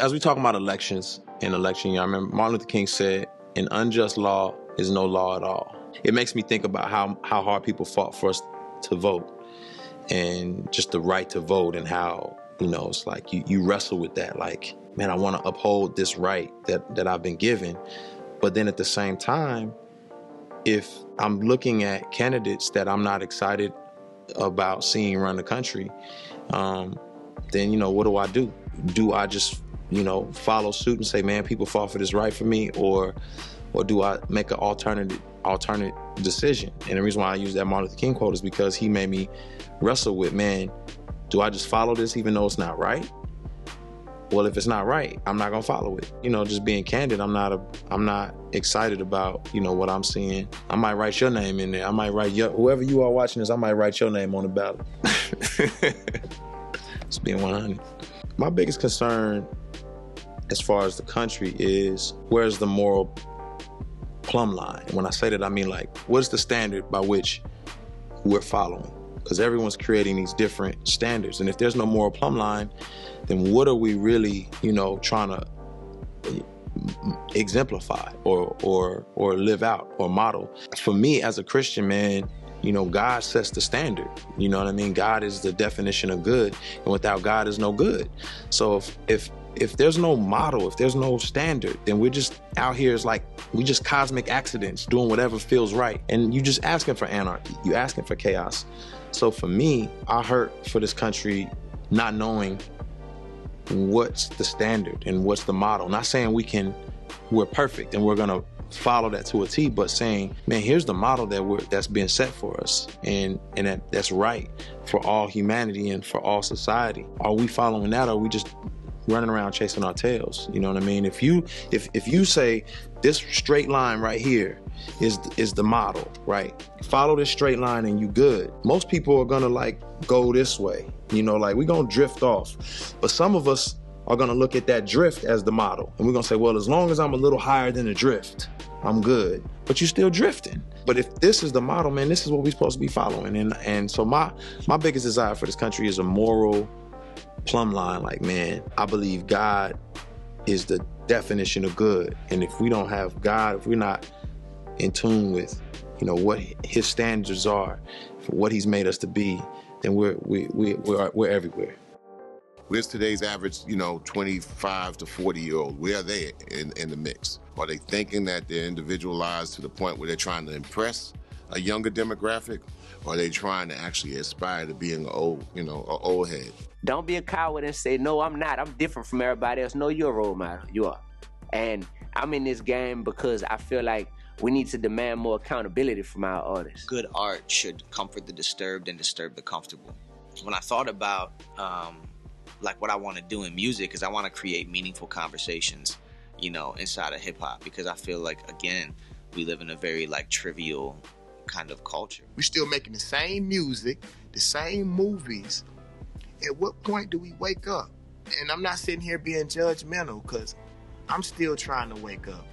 As we talk about elections and election year, I remember Martin Luther King said, an unjust law is no law at all. It makes me think about how hard people fought for us to vote and just the right to vote, and how, you know, it's like you wrestle with that. Like, man, I want to uphold this right that I've been given. But then at the same time, if I'm looking at candidates that I'm not excited about seeing run the country, then, you know, what do? Do I just, you know, follow suit and say, man, people fought for this right for me, or do I make an alternate decision? And the reason why I use that Martin Luther King quote is because he made me wrestle with, man, do I just follow this even though it's not right? Well, if it's not right, I'm not gonna follow it. You know, just being candid, I'm not excited about, you know, what I'm seeing. I might write your name in there. I might write whoever you are watching this, I might write your name on the ballot. Just being 100. My biggest concern as far as the country is, where's the moral plumb line? And when I say that, I mean, like, what's the standard by which we're following? Because everyone's creating these different standards. And if there's no moral plumb line, then what are we really, you know, trying to exemplify or live out or model? For me as a Christian, man, you know, God sets the standard. You know what I mean? God is the definition of good, and without God is no good. So if there's no model, if there's no standard, then we're just out here, it's like we just cosmic accidents doing whatever feels right. And you just asking for anarchy, you asking for chaos. So for me, I hurt for this country not knowing what's the standard and what's the model. Not saying we're perfect and we're gonna follow that to a T, but saying, man, here's the model that's being set for us, and that's right for all humanity and for all society. Are we following that, or are we just running around chasing our tails? You know what I mean? If you say this straight line right here is the model, right? Follow this straight line and you good. Most people are gonna like go this way, you know, like we're gonna drift off. But some of us are gonna look at that drift as the model, and we're gonna say, well, as long as I'm a little higher than the drift, I'm good. But you're still drifting. But if this is the model, man, this is what we're supposed to be following. And so my biggest desire for this country is a moral plumb line. Like, man, I believe God is the definition of good. And if we don't have God, if we're not in tune with, you know, what his standards are, for what he's made us to be, then we're everywhere. Where's today's average, you know, 25 to 40-year-old? Where are they in the mix? Are they thinking that they're individualized to the point where they're trying to impress a younger demographic? Or are they trying to actually aspire to being an old head? Don't be a coward and say, no, I'm not. I'm different from everybody else. No, you're a role model. You are. And I'm in this game because I feel like we need to demand more accountability from our artists. Good art should comfort the disturbed and disturb the comfortable. When I thought about like what I want to do in music, is I want to create meaningful conversations, you know, inside of hip hop, because I feel like, again, we live in a very like trivial kind of culture. We're still making the same music, the same movies. At what point do we wake up? And I'm not sitting here being judgmental, because I'm still trying to wake up.